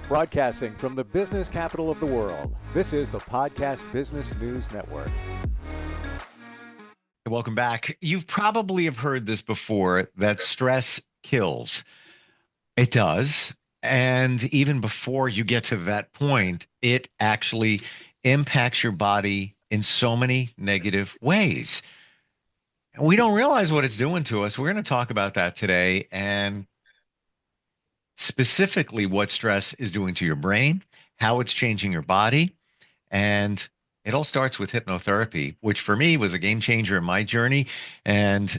Broadcasting from the business capital of the world, this is the Podcast Business News Network. Welcome back. You probably have heard this before, that stress kills. It does. And even before you get to that point, it actually impacts your body in so many negative ways. We don't realize what it's doing to us. We're going to talk about that today, and specifically what stress is doing to your brain, how it's changing your body. And it all starts with hypnotherapy, which for me was a game changer in my journey. And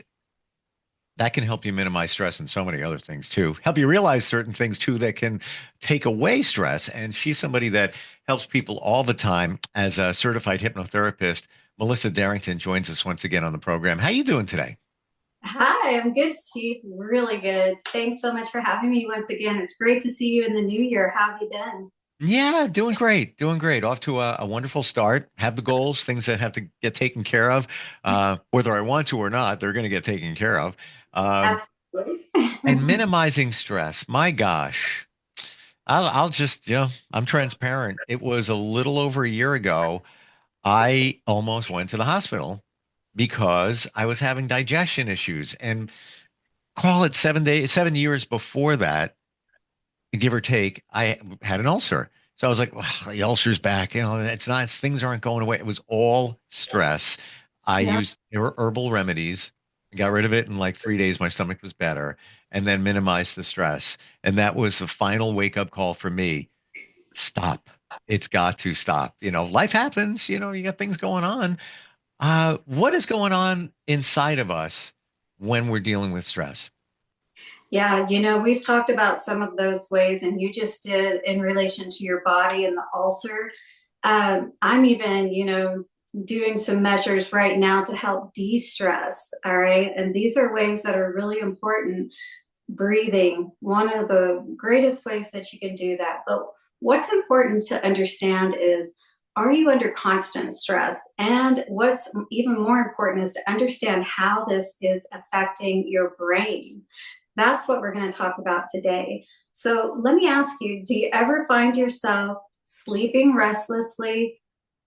that can help you minimize stress and so many other things too. Help you realize certain things too that can take away stress. And she's somebody that helps people all the time as a certified hypnotherapist. Melissa Darrington joins us once again on the program. How you doing today? Hi, I'm good, Steve. Really good. Thanks so much for having me once again. It's great to see you in the new year. How have you been? Yeah, doing great. Doing great. Off to a wonderful start. Have the goals, things that have to get taken care of. Whether I want to or not, they're going to get taken care of. Absolutely. And minimizing stress. My gosh. I'll just, I'm transparent. It was a little over a year ago. I almost went to the hospital because I was having digestion issues. And call it 7 days, 7 years before that, give or take, I had an ulcer. So I was like, "Ugh, the ulcer's back. Things aren't going away." It was all stress. I Yeah. used herbal remedies, got rid of it in like 3 days. My stomach was better, and then minimized the stress. And that was the final wake up call for me. Stop. It's got to stop. Life happens, you got things going on. What is going on inside of us when we're dealing with stress? Yeah, we've talked about some of those ways, and you just did in relation to your body and the ulcer. I'm even, doing some measures right now to help de-stress. All right. And these are ways that are really important. Breathing, one of the greatest ways that you can do that. But what's important to understand is, are you under constant stress? And what's even more important is to understand how this is affecting your brain. That's what we're going to talk about today. So let me ask you, do you ever find yourself sleeping restlessly,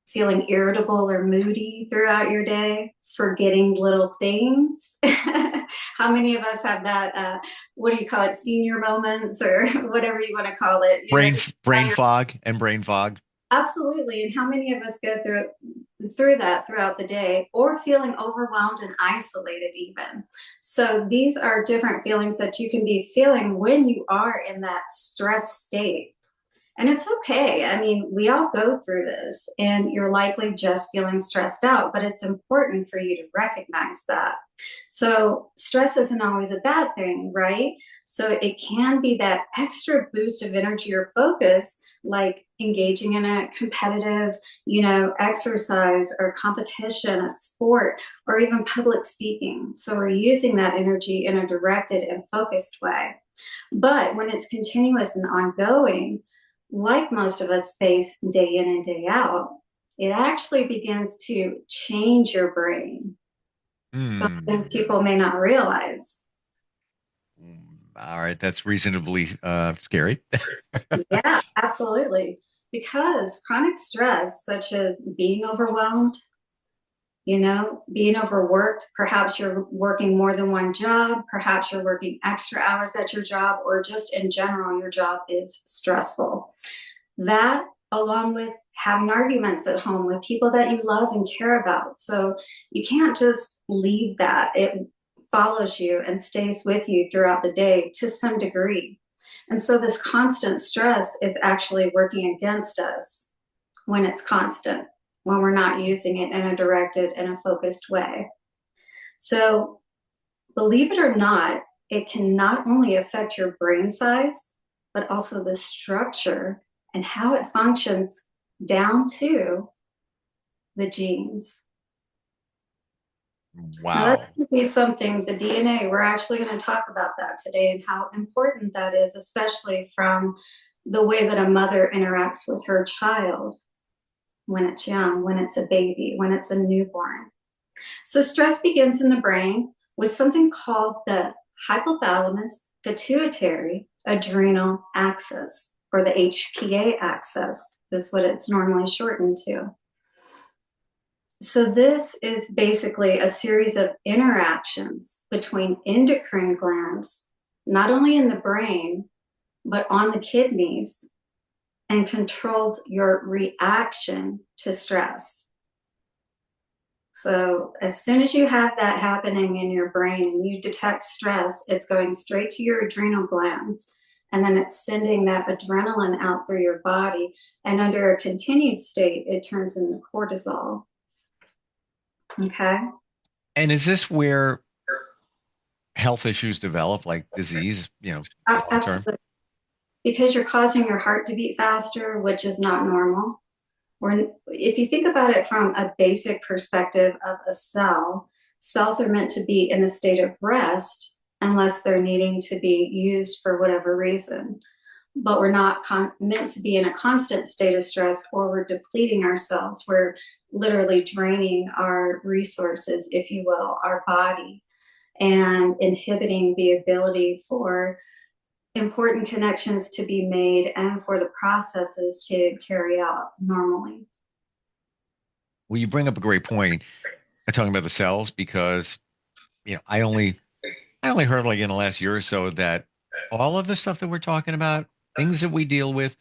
feeling irritable or moody throughout your day, forgetting little things? How many of us have that, what do you call it, senior moments or whatever you want to call it? Brain fog and brain fog. Absolutely. And how many of us go through that throughout the day, or feeling overwhelmed and isolated even? So these are different feelings that you can be feeling when you are in that stress state. And it's okay. I mean, we all go through this, and you're likely just feeling stressed out, but it's important for you to recognize that. So stress isn't always a bad thing, right? So it can be that extra boost of energy or focus, like engaging in a competitive, exercise or competition, a sport, or even public speaking. So we're using that energy in a directed and focused way. But when it's continuous and ongoing, like most of us face day in and day out, it actually begins to change your brain. Something Hmm. people may not realize. All right, that's reasonably scary. Yeah, absolutely. Because chronic stress, such as being overwhelmed, being overworked, perhaps you're working more than one job, perhaps you're working extra hours at your job, or just in general, your job is stressful. That, along with having arguments at home with people that you love and care about. So you can't just leave that. It follows you and stays with you throughout the day to some degree. And so this constant stress is actually working against us when it's constant, when we're not using it in a directed and a focused way. So believe it or not, it can not only affect your brain size, but also the structure and how it functions down to the genes. Now, that's Wow. going to be something, the DNA, we're actually going to talk about that today and how important that is, especially from the way that a mother interacts with her child when it's young, when it's a baby, when it's a newborn. So stress begins in the brain with something called the hypothalamus pituitary adrenal axis. or the HPA axis is what it's normally shortened to. So this is basically a series of interactions between endocrine glands, not only in the brain, but on the kidneys, and controls your reaction to stress. So as soon as you have that happening in your brain and you detect stress, it's going straight to your adrenal glands, and then it's sending that adrenaline out through your body. And under a continued state, it turns into cortisol. Okay. And is this where health issues develop, like disease, long term? Absolutely. Because you're causing your heart to beat faster, which is not normal. Or if you think about it from a basic perspective of a cell, cells are meant to be in a state of rest unless they're needing to be used for whatever reason. But we're not meant to be in a constant state of stress, or we're depleting ourselves. We're literally draining our resources, if you will, our body, and inhibiting the ability for important connections to be made and for the processes to carry out normally. Well, you bring up a great point talking about the cells, because I only heard, like, in the last year or so, that all of the stuff that we're talking about, things that we deal with,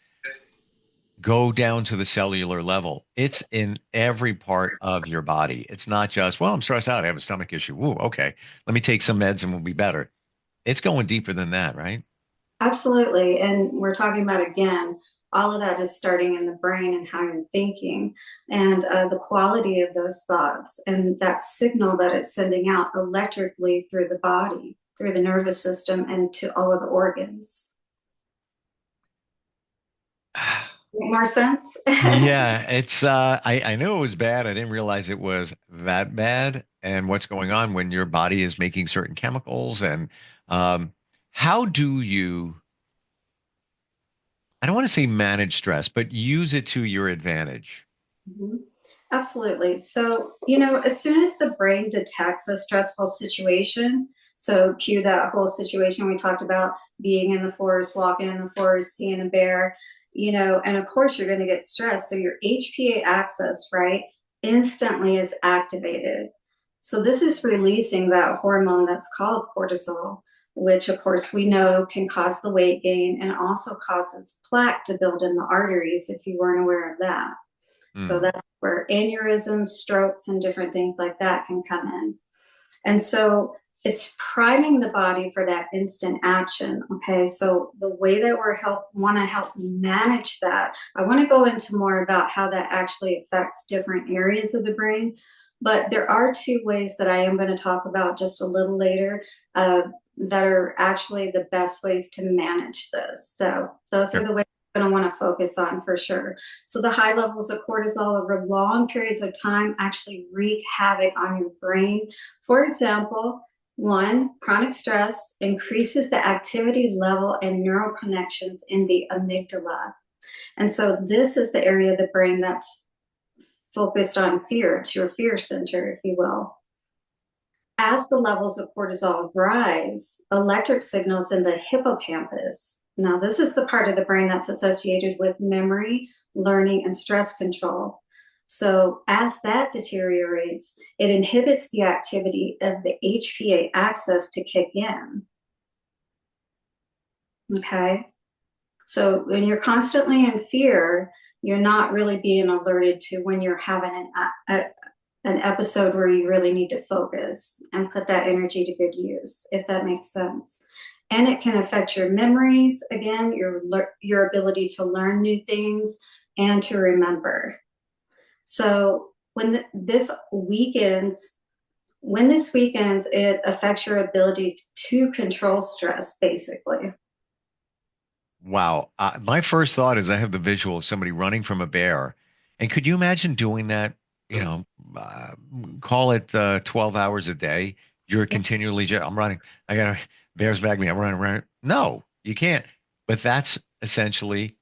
go down to the cellular level. It's in every part of your body. It's not just, well, I'm stressed out, I have a stomach issue. Ooh, okay, let me take some meds and we'll be better. It's going deeper than that, right? Absolutely. And we're talking about, again, all of that is starting in the brain and how you're thinking, and the quality of those thoughts and that signal that it's sending out electrically through the body, through the nervous system, and to all of the organs. Make more sense? Yeah, it's I knew it was bad. I didn't realize it was that bad, and what's going on when your body is making certain chemicals. And um how do you, I don't want to say manage stress, but use it to your advantage? Mhm. Absolutely. So, as soon as the brain detects a stressful situation, so cue that whole situation we talked about, being in the forest, walking in the forest, seeing a bear, and of course you're going to get stressed. So your HPA axis, right, instantly is activated. So this is releasing that hormone that's called cortisol, which of course we know can cause the weight gain and also causes plaque to build in the arteries, if you weren't aware of that. So Hmm. that's where aneurysms, strokes, and different things like that can come in. And so it's priming the body for that instant action. Okay. So the way that want to help manage that, I want to go into more about how that actually affects different areas of the brain. But there are two ways that I am going to talk about just a little later, that are actually the best ways to manage this. So those are Sure. the ways I'm going to want to focus on for sure. So the high levels of cortisol over long periods of time actually wreak havoc on your brain. For example, one, chronic stress increases the activity level and neural connections in the amygdala. And so this is the area of the brain that's focused on fear. It's your fear center, if you will. As the levels of cortisol rise, electric signals in the hippocampus. Now, this is the part of the brain that's associated with memory, learning, and stress control. So, as that deteriorates, it inhibits the activity of the HPA axis to kick in. Okay. So, when you're constantly in fear, you're not really being alerted to when you're having an episode where you really need to focus and put that energy to good use, if that makes sense. And it can affect your memories, again, your ability to learn new things and to remember. So when this weakens, it affects your ability to control stress, basically. Wow. My first thought is I have the visual of somebody running from a bear. And could you imagine doing that? You know, uh, Call it 12 hours a day. You're continually, I'm running. I got to, bears bag me. I'm running, running. No, you can't. But that's essentially,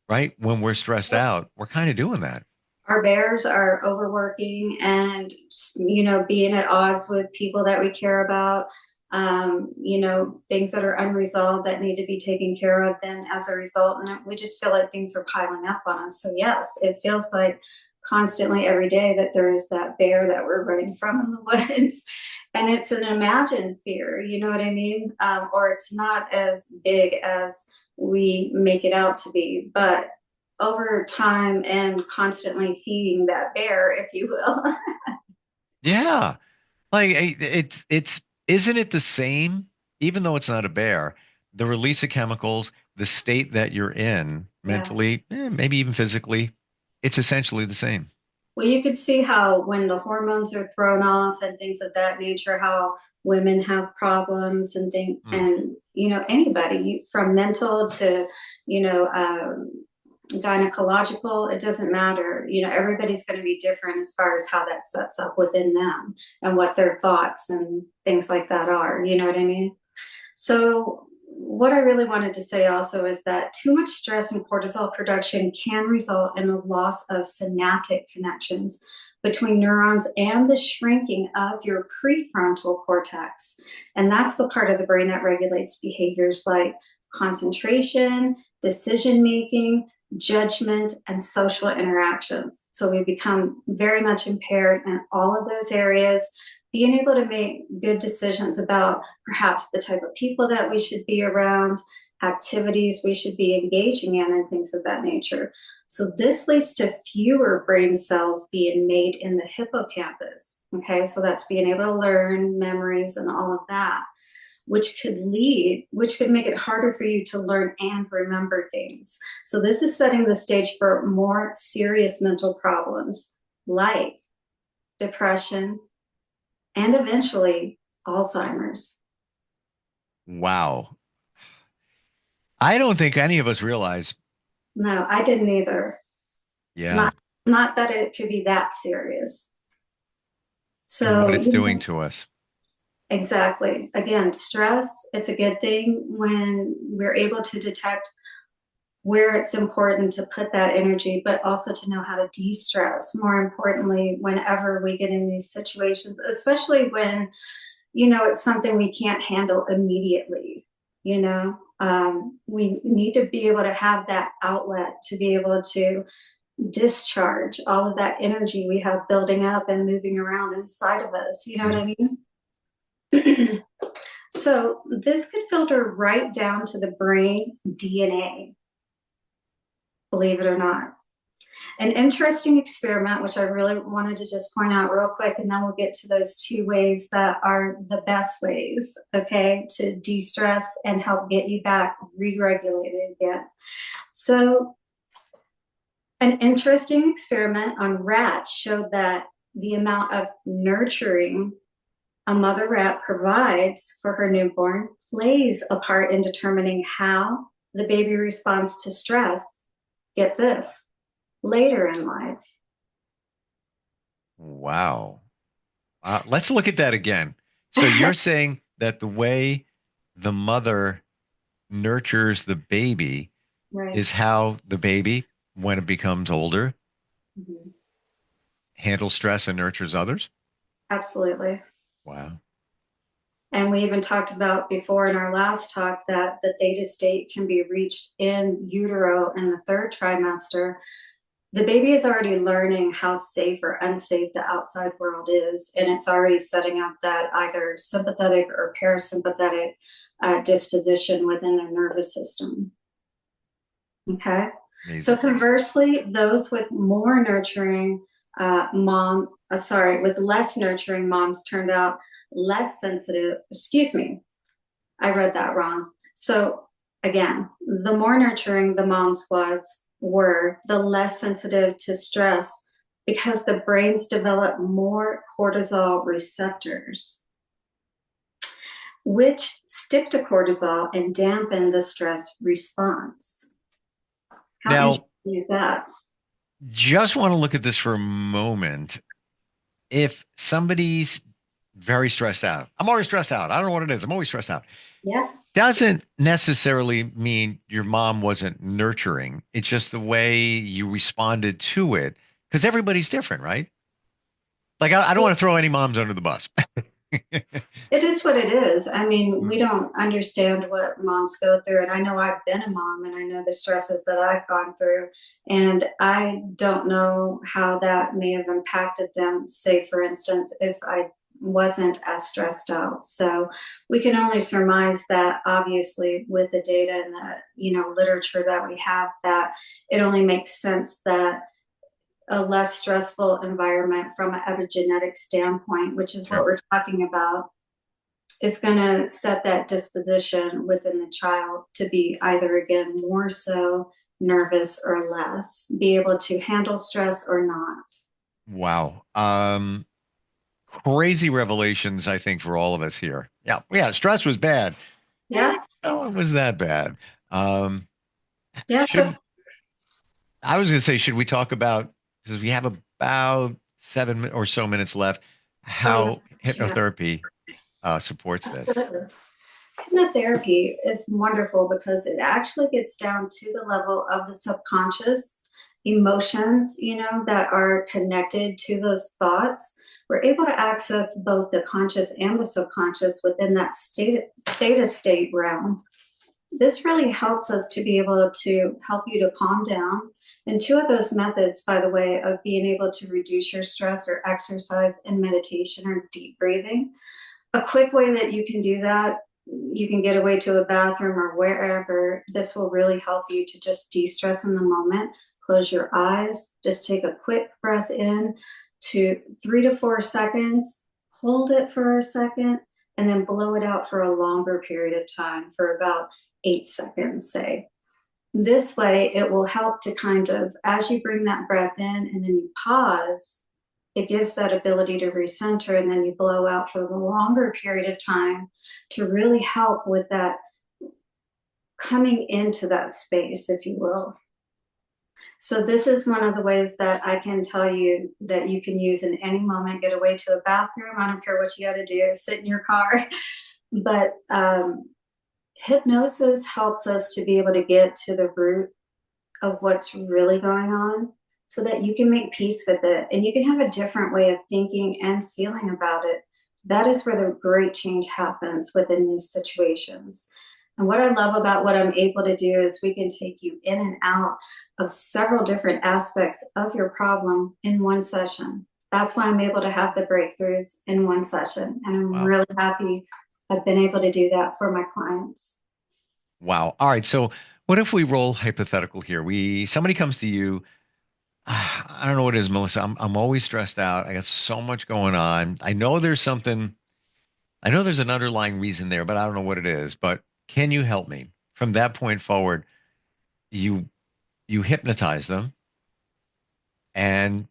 right. When we're stressed out, we're kind of doing that. Our bears are overworking and, being at odds with people that we care about. things that are unresolved that need to be taken care of then as a result. And we just feel like things are piling up on us. So yes, it feels like constantly every day that there's that bear that we're running from in the woods. And it's an imagined fear, you know what I mean? Or it's not as big as we make it out to be. But over time and constantly feeding that bear, if you will. Yeah. Like it's isn't it the same, even though it's not a bear, the release of chemicals, the state that you're in Yeah. mentally, maybe even physically, it's essentially the same. Well, you could see how when the hormones are thrown off and things of that nature, how women have problems and things, Mm. and anybody from mental to gynecological, it doesn't matter. Everybody's going to be different as far as how that sets up within them and what their thoughts and things like that are. You know what I mean? So what I really wanted to say also is that too much stress and cortisol production can result in a loss of synaptic connections between neurons and the shrinking of your prefrontal cortex. And that's the part of the brain that regulates behaviors like concentration, decision making, judgment, and social interactions. So we become very much impaired in all of those areas. Being able to make good decisions about perhaps the type of people that we should be around, activities we should be engaging in, and things of that nature. So this leads to fewer brain cells being made in the hippocampus. Okay, so that's being able to learn memories and all of that, which could make it harder for you to learn and remember things. So this is setting the stage for more serious mental problems like depression, and eventually Alzheimer's. Wow. I don't think any of us realize. No, I didn't either. Yeah. Not that it could be that serious. And what So, it's doing to us. exactly. Again, stress, it's a good thing when we're able to detect where it's important to put that energy, but also to know how to de-stress. More importantly, whenever we get in these situations, especially when it's something we can't handle immediately. We need to be able to have that outlet to be able to discharge all of that energy we have building up and moving around inside of us. You know what I mean? So this could filter right down to the brain DNA, believe it or not. An interesting experiment, which I really wanted to just point out real quick, and then we'll get to those two ways that are the best ways, okay, to de-stress and help get you back re-regulated again. So an interesting experiment on rats showed that the amount of nurturing a mother rat provides for her newborn plays a part in determining how the baby responds to stress. Get this, later in life. Wow. Let's look at that again. So you're saying that the way the mother nurtures the baby Right. is how the baby, when it becomes older, Mhm. handles stress and nurtures others? Absolutely. Wow. And we even talked about before in our last talk that the theta state can be reached in utero in the third trimester. The baby is already learning how safe or unsafe the outside world is, and it's already setting up that either sympathetic or parasympathetic disposition within their nervous system. Okay. Amazing. So conversely, those with more nurturing with less nurturing moms turned out less sensitive. Excuse me, I read that wrong. So again, the more nurturing the moms were, the less sensitive to stress because the brains develop more cortisol receptors, which stick to cortisol and dampen the stress response. How Now, interesting is that? just want to look at this for a moment. If somebody's very stressed out, I'm always stressed out. I don't know what it is. I'm always stressed out. Yeah. Doesn't necessarily mean your mom wasn't nurturing. It's just the way you responded to it because everybody's different, right? Like, I don't want to throw any moms under the bus. It is what it is. I mean, we don't understand what moms go through. And I know I've been a mom and I know the stresses that I've gone through. And I don't know how that may have impacted them, say, for instance, if I wasn't as stressed out. So we can only surmise that obviously with the data and the, literature that we have, that it only makes sense that a less stressful environment from an epigenetic standpoint, which is what Sure. we're talking about, is going to set that disposition within the child to be either again more so nervous or less, be able to handle stress or not. Wow. Crazy revelations, I think, for all of us here. Yeah. Yeah. Stress was bad. Yeah. No, it was that bad. Um, Yeah. So, should I was going to say, should we talk about, because we have about 7 or so minutes left, oh my how gosh, yeah, hypnotherapy supports this? absolutely. Hypnotherapy is wonderful because it actually gets down to the level of the subconscious emotions, that are connected to those thoughts. We're able to access both the conscious and the subconscious within that theta state realm. This really helps us to be able to help you to calm down. And two of those methods, by the way, of being able to reduce your stress or exercise and meditation or deep breathing. A quick way that you can do that, you can get away to a bathroom or wherever. This will really help you to just de-stress in the moment. Close your eyes, just take a quick breath in to 3 to 4 seconds, hold it for a second, and then blow it out for a longer period of time for about 8 seconds, say. This way, it will help to kind of, as you bring that breath in and then you pause, it gives that ability to recenter, and then you blow out for the longer period of time to really help with that coming into that space, if you will. So this is one of the ways that I can tell you that you can use in any moment. Get away to a bathroom. I don't care what you got to do. Sit in your car. But hypnosis helps us to be able to get to the root of what's really going on so that you can make peace with it and you can have a different way of thinking and feeling about it. That is where the great change happens within these situations. And what I love about what I'm able to do is we can take you in and out of several different aspects of your problem in one session. That's why I'm able to have the breakthroughs in one session. And I'm Wow. really happy I've been able to do that for my clients. Wow. All right. So what if we roll hypothetical here? Somebody comes to you. I don't know what it is, Melissa. I'm always stressed out. I got so much going on. I know there's something, I know there's an underlying reason there, but I don't know what it is. But can you help me? From that point forward, you you hypnotize them. And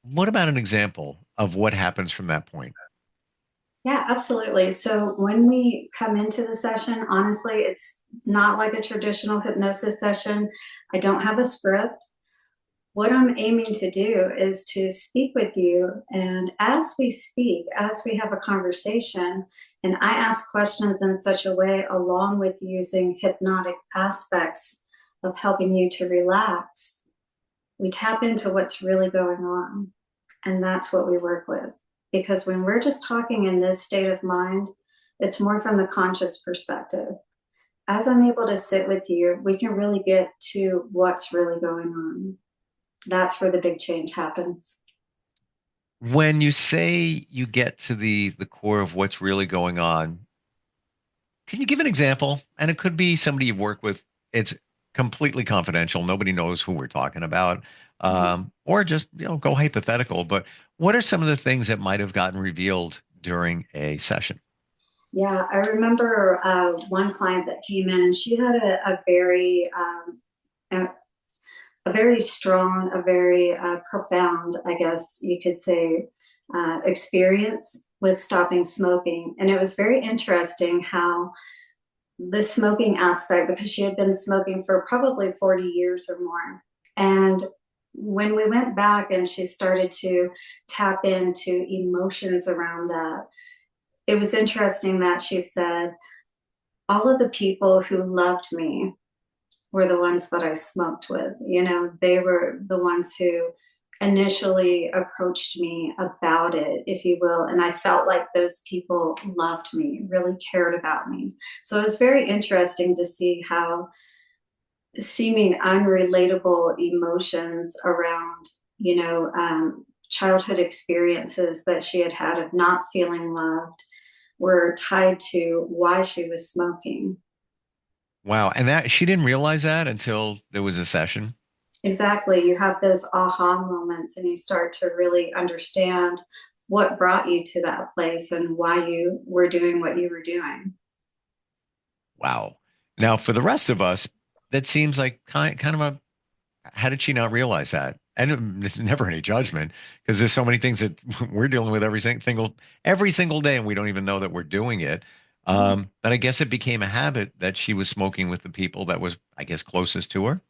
what about an example of what happens from that point? Yeah, absolutely. So when we come into the session, honestly, it's not like a traditional hypnosis session. I don't have a script. What I'm aiming to do is to speak with you. And as we speak, as we have a conversation, and I ask questions in such a way, along with using hypnotic aspects of helping you to relax, we tap into what's really going on. And that's what we work with. Because when we're just talking in this state of mind, it's more from the conscious perspective. As I'm able to sit with you, we can really get to what's really going on. That's where the big change happens. When you say you get to the core of what's really going on, can you give an example? And it could be somebody you've worked with. It's completely confidential. Nobody knows who we're talking about. Or just, go hypothetical. But what are some of the things that might have gotten revealed during a session? Yeah, I remember one client that came in and she had a, a very strong, a very profound, I guess you could say, experience with stopping smoking. And it was very interesting how the smoking aspect, because she had been smoking for probably 40 years or more. And when we went back and she started to tap into emotions around that, it was interesting that she said, all of the people who loved me were the ones that I smoked with. They were the ones who initially approached me about it, if you will. And I felt like those people loved me, really cared about me. So it was very interesting to see how seeming unrelatable emotions around, childhood experiences that she had had of not feeling loved were tied to why she was smoking. Wow. And that she didn't realize that until there was a session. Exactly. You have those aha moments and you start to really understand what brought you to that place and why you were doing what you were doing. Wow. Now, for the rest of us, that seems like kind of a, how did she not realize that? And there's never any judgment because there's so many things that we're dealing with every single day, and we don't even know that we're doing it. But I guess it became a habit that she was smoking with the people that was, I guess, closest to her.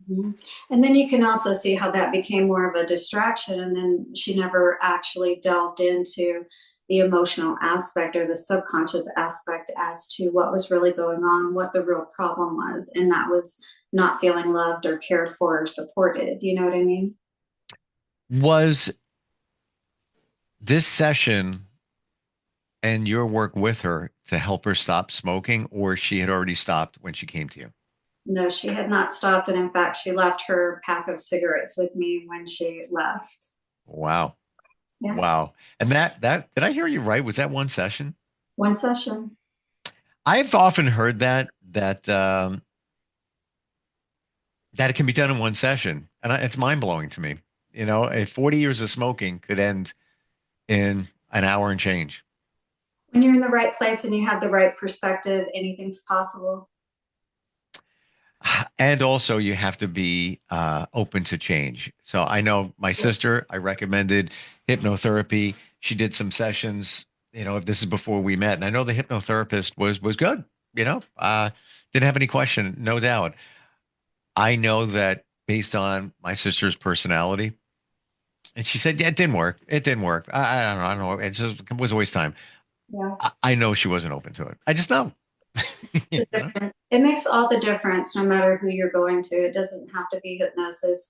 Mhm. And then you can also see how that became more of a distraction. And then she never actually delved into the emotional aspect or the subconscious aspect as to what was really going on, what the real problem was. And that was not feeling loved or cared for or supported. You know what I mean? Was this session and your work with her to help her stop smoking, or she had already stopped when she came to you? No, she had not stopped. And in fact, she left her pack of cigarettes with me when she left. Wow. Yeah, Wow. And that did I hear you right? Was that one session? one session. I've often heard that it can be done in one session, and it's mind blowing to me. A 40 years of smoking could end in an hour and change. When you're in the right place and you have the right perspective, anything's possible. And also, you have to be open to change. So I know my sister, I recommended hypnotherapy. She did some sessions. This is before we met, and I know the hypnotherapist was good. Didn't have any question, no doubt. I know that based on my sister's personality, and she said, yeah, it didn't work. It didn't work. I don't know. I don't know. It was a waste of time. Yeah. I know she wasn't open to it. I just know. You know? It makes all the difference no matter who you're going to. It doesn't have to be hypnosis.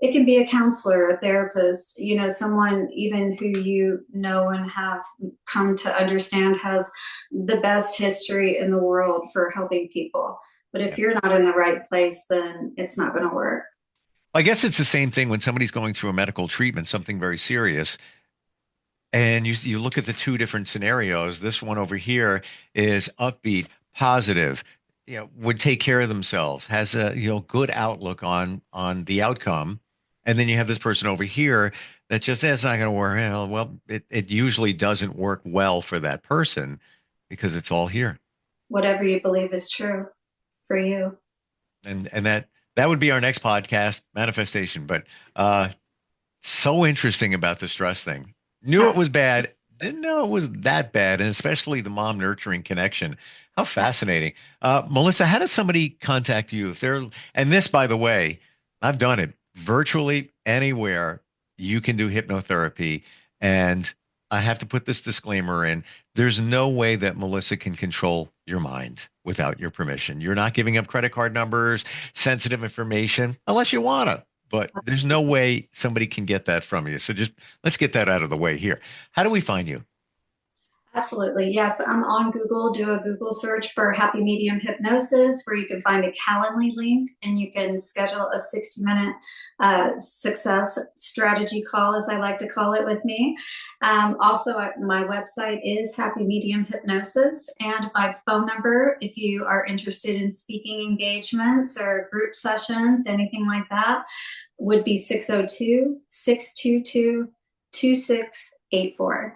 It can be a counselor, a therapist, someone even who and have come to understand has the best history in the world for helping people. But if Yeah. you're not in the right place, then it's not going to work. I guess it's the same thing when somebody's going through a medical treatment, something very serious, and you look at the two different scenarios. This one over here is upbeat, positive, would take care of themselves, has a good outlook on the outcome, and then you have this person over here that just it's not going to work. Well, it usually doesn't work well for that person because it's all here, Whatever you believe is true for you. and that would be our next podcast, manifestation. But so interesting about the stress thing. Knew it was bad, didn't know it was that bad, and especially the mom nurturing connection. How fascinating. Melissa, how does somebody contact you if they're, and this, by the way, I've done it virtually anywhere you can do hypnotherapy. And I have to put this disclaimer in. There's no way that Melissa can control your mind without your permission. You're not giving up credit card numbers, sensitive information, unless you want to. But there's no way somebody can get that from you. So just let's get that out of the way here. How do we find you? Absolutely. Yes, I'm on Google. Do a Google search for Happy Medium Hypnosis, where you can find a Calendly link and you can schedule a 60-minute success strategy call, as I like to call it, with me. Also, my website is Happy Medium Hypnosis, and my phone number, if you are interested in speaking engagements or group sessions, anything like that, would be 602-622-2684.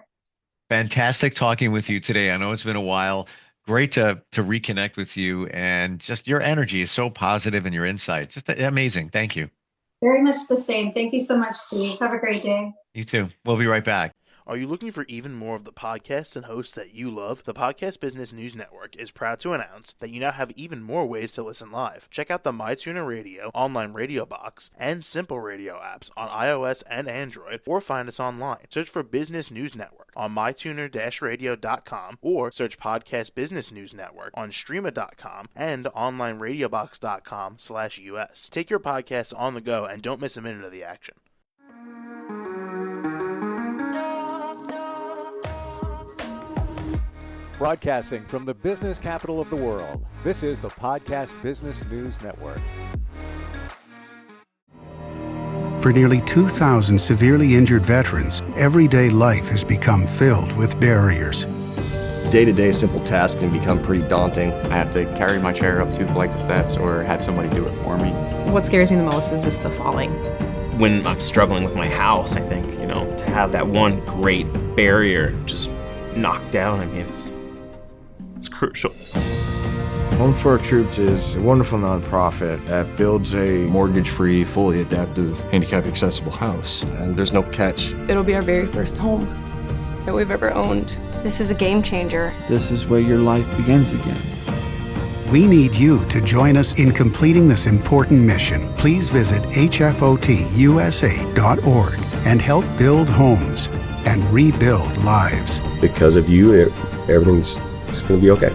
Fantastic talking with you today. I know it's been a while. Great to reconnect with you, and just your energy is so positive and your insight just amazing. Thank you. Very much the same. Thank you so much, Steve. Have a great day. You too. We'll be right back. Are you looking for even more of the podcasts and hosts that you love? The Podcast Business News Network is proud to announce that you now have even more ways to listen live. Check out the MyTuner Radio, online radio box, and Simple Radio apps on iOS and Android, or find us online. Search for Business News Network on mytuner-radio.com, or search Podcast Business News Network on streama.com and onlineradiobox.com/US. Take your podcast on the go and don't miss a minute of the action. Broadcasting from the business capital of the world, this is the Podcast Business News Network. For nearly 2,000 severely injured veterans, everyday life has become filled with barriers. Day-to-day simple tasks can become pretty daunting. I have to carry my chair up 2 flights of steps or have somebody do it for me. What scares me the most is just the falling. When I'm struggling with my house, I think, to have that one great barrier just knocked down, it's crucial. Home for Our Troops is a wonderful nonprofit that builds a Mortgage-free, fully adaptive, handicap-accessible house. And there's no catch. It'll be our very first home that we've ever owned. This is a game changer. This is where your life begins again. We need you to join us in completing this important mission. Please visit hfotusa.org and help build homes and rebuild lives. Because of you, everything's going to be okay.